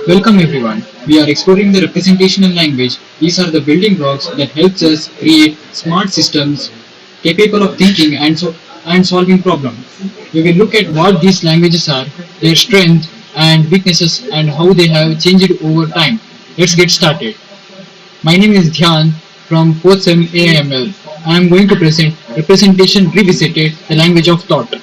Welcome everyone. We are exploring the representational language. These are the building blocks that helps us create smart systems capable of thinking and solving problems. We will look at what these languages are, their strengths and weaknesses and how they have changed over time. Let's get started. My name is Dhyan from 4th Sem AIML. I am going to present Representation Revisited, the language of thought.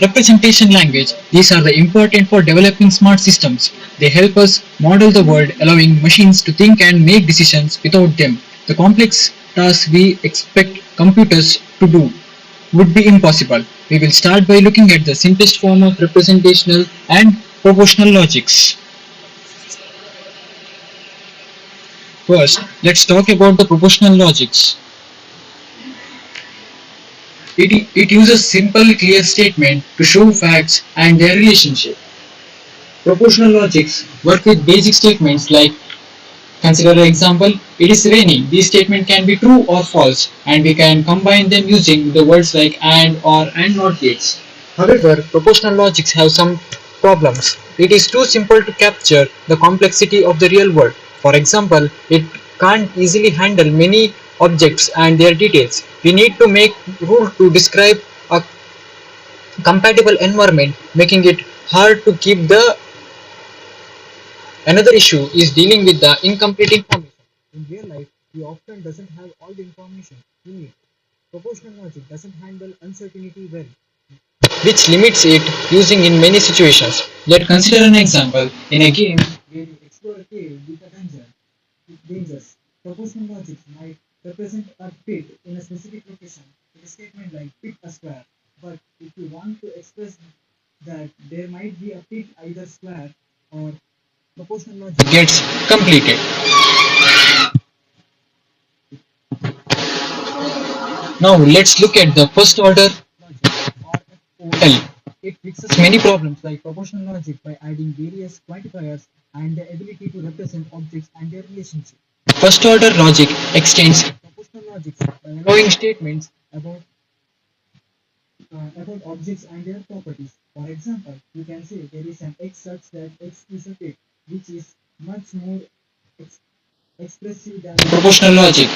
Representation language. These are the important for developing smart systems. They help us model the world, allowing machines to think and make decisions without them. The complex tasks we expect computers to do would be impossible. We will start by looking at the simplest form of representational and proportional logics. First, let's talk about the proportional logics. It uses simple, clear statement to show facts and their relationship. Proportional logics work with basic statements like consider an example, it is raining. These statements can be true or false and we can combine them using the words like and or and not gates. However, proportional logics have some problems. It is too simple to capture the complexity of the real world. For example, it can't easily handle many objects and their details. We need to make rules to describe a compatible environment, making it hard to keep the Another issue is dealing with the incomplete information. In real life, we often doesn't have all the information we need. Proportional logic doesn't handle uncertainty well, which limits it using in many situations. Let's consider an example. In a game where you explore a cave with a dungeon with dangers, proportional logic might represent a pit in a specific location with a statement like pick a square. But if you want to express that there might be a pit either square or proportional logic gets completed. Now let's look at the first order logic or FOL. It fixes many problems like proportional logic by adding various quantifiers and the ability to represent objects and their relationship. First order logic extends proportional logic by allowing statements about objects and their properties. For example, you can say there is an x such that x is a pit, which is much more ex- expressive than proportional logic.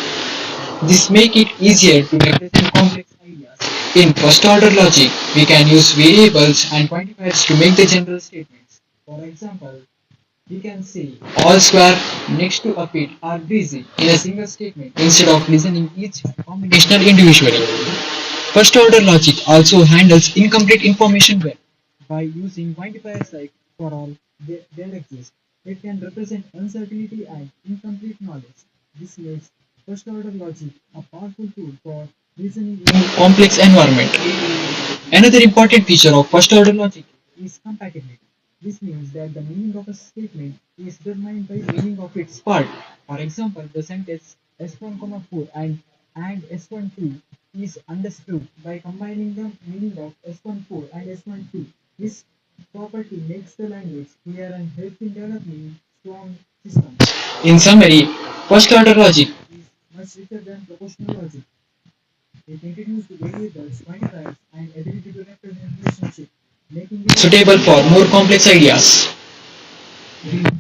This makes it easier to represent complex ideas. In first order logic, we can use variables and quantifiers to make the general statements. For example, we can say all square next to a pit are busy in a single statement instead of listening each combinational individually. First order logic also handles incomplete information well. By using quantifiers like for all, there exist. It can represent uncertainty and incomplete knowledge. This makes first order logic a powerful tool for reasoning in complex environment. Another important feature of first order logic is compatibility. This means that the meaning of a statement is determined by the meaning of its part. For example, the sentence S1, 4 and S1 2 is understood by combining the meaning of S1 4 and S1 2. This property makes the language clear and helps in developing strong systems. In summary, first order logic is much richer than proportional logic. It introduced variables, quantifiers, and ability to represent relationship, making it suitable for more complex ideas. The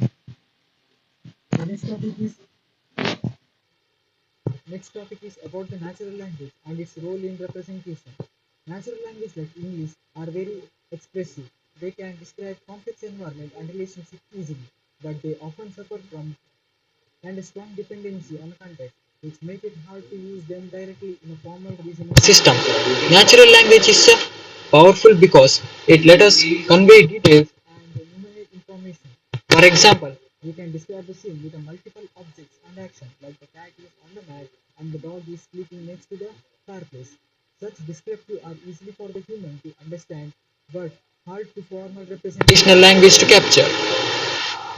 next topic is about the natural language and its role in representation. Natural language like English are very expressive. They can describe complex environment and relationships easily, but they often suffer from and a strong dependency on context, which make it hard to use them directly in a formal reasoning system. Natural language is powerful because it lets us convey details and enumerate information. For example, we can describe a scene with a multiple objects and action, like the cat is on the mat and the dog is sleeping next to the fireplace. Such descriptive are easily for the human to understand, but hard to formal representational language to capture.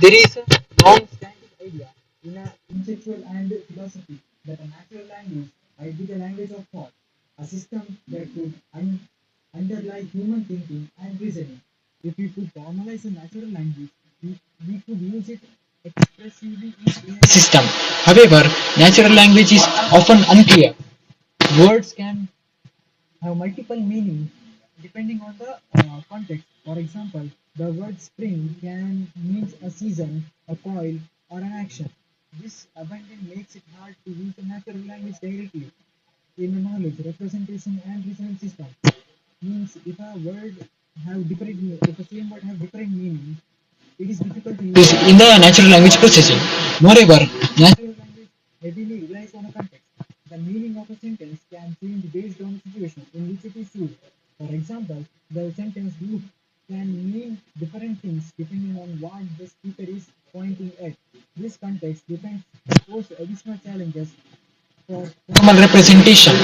There is a long-standing idea in intellectual and philosophy that a natural language might be the language of thought, a system that could underlie human thinking and reasoning. If we could formalize a natural language, we could use it expressively in a system. However, natural language is often unclear. Words can have multiple meanings depending on the context. For example, The word spring can mean a season, a coil, or an action. This abundance makes it hard to use a natural language directly. In a knowledge, representation, and reasoning system, means if a word have different if the same word have different meaning, it is difficult to use in the natural language processing. Moreover, natural language heavily relies on a context. The meaning of a sentence can change based on the situation in which it is used. For example, the sentence look can mean different things depending on what the speaker is pointing at. This context depends pose additional challenges for formal representation.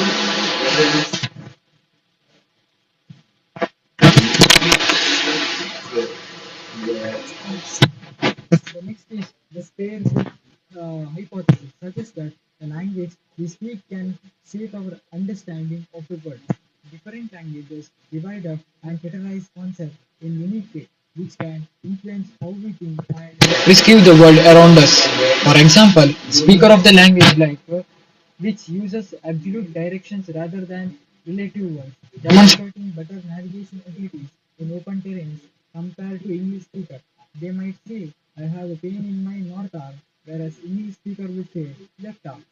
The next is the spare foot hypothesis suggests that the language we speak can shape our understanding of the world. Different languages divide up and categorize concepts in unique ways, which can influence how we think and perceive the world around us. For example, speaker of the language like which uses absolute directions rather than relative ones, demonstrating better navigation abilities in open terrains compared to English speaker. They might say, I have a pain in my north arm, whereas English speaker would say left arm.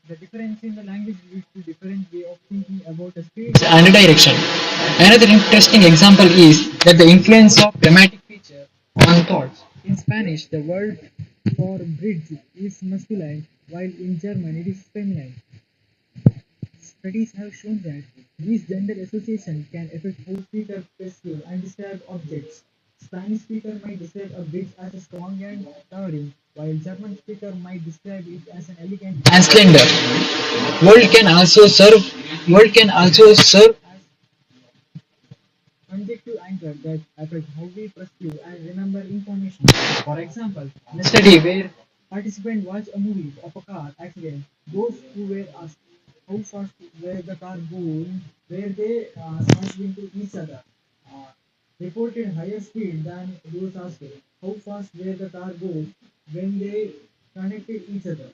The difference in the language leads to different way of thinking about a space and a direction. Another interesting example is that the influence of grammatic feature on thoughts. In Spanish, the word for bridge is masculine, while in German it is feminine. Studies have shown that these gender associations can affect how speakers perceive and describe objects. Spanish speaker might describe a bridge as a strong and towering, while German speaker might describe it as an elegant and slender. World can also serve World can also serve as conjective anchor that affect how we perceive and remember information. For example, in a study where participants watch a movie of a car accident, those who were asked how fast were the car going, where they smashed into each other, uh, reported higher speed than those asked how fast were the car go when they connected each other.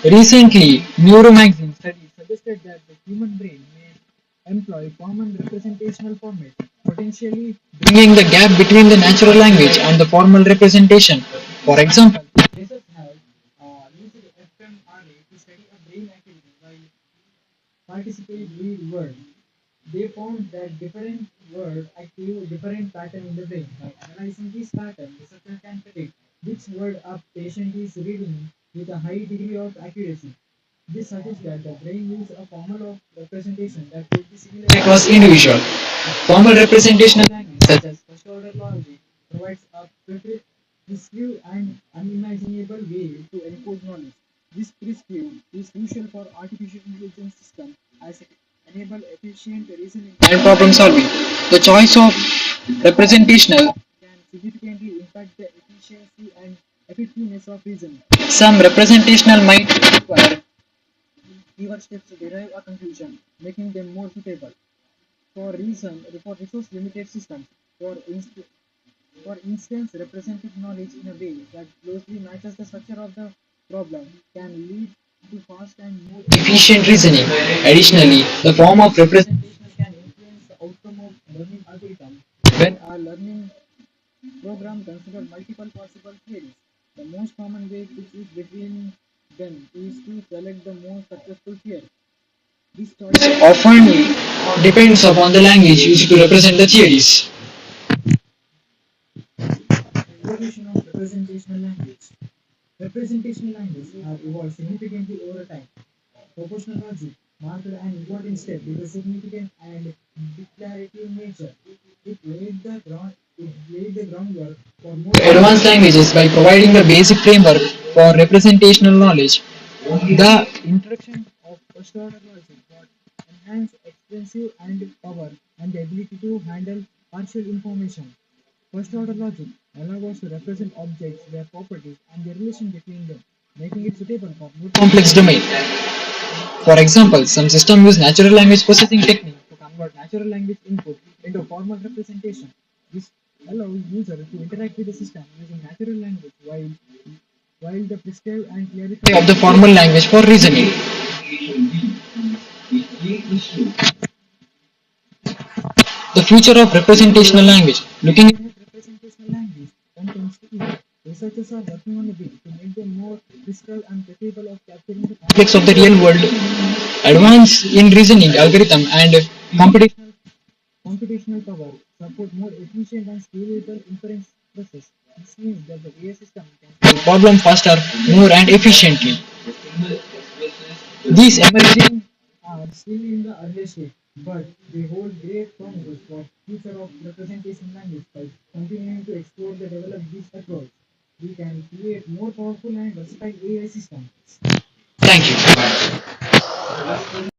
Recently, neuromagazine studies suggested that the human brain may employ common representational formats, potentially bringing the gap between the natural language and the formal representation. For example, research have used fMRI to study a brain activity while participate read word. They found that different words active different pattern in the brain. By analyzing these patterns, researchers can predict which word a patient is reading with a high degree of accuracy. This suggests that the brain uses a form of representation that could be similar across individuals. Formal representational language, such as first order logic, provides a prescriptive and unimaginable way to encode knowledge. This prescriptive is crucial for artificial intelligence systems as it enable efficient reasoning and problem solving. The choice of representational can significantly impact the efficiency and effectiveness of reasoning. Some representational might require fewer steps to derive a conclusion, making them more suitable for resource limited systems. For, inst- for instance, representing knowledge in a way that closely matches the structure of the problem can lead to fast and more efficient reasoning. Additionally, the form of representation can influence the outcome of learning algorithm. When a learning program considers multiple possible theories, the most common way to choose between them is to select the most successful theory. This choice often depends upon the language used to represent the theories. Evolution of representational language. Representational language have evolved significantly over time. Proportional logic marked an important step with a significant and declarative nature. It laid the groundwork for more advanced languages by providing the basic framework for representational knowledge. The introduction of first order logic brought enhanced expressive and power and the ability to handle partial information. First order logic allows us to represent objects, their properties, and the relation between them, making it suitable for more complex domains. For example, some systems use natural language processing technique to convert natural language input into formal representation. This allows users to interact with the system using natural language while the prescribed and clarify of the formal language for reasoning. The future of representational language. Looking at Representational language contains to it. Researchers are working on a way to make them more crystal and capable of capturing the complex of the real world, advance in reasoning, algorithm, and computational. computational power, support more efficient and scalable inference process. This means that the AI system can Problem faster, more, and efficiently. These emerging are still in the early stage, but they hold great promise for future of representation language by continuing to explore the develop this approach. We can create more powerful and versatile AI systems. thank you.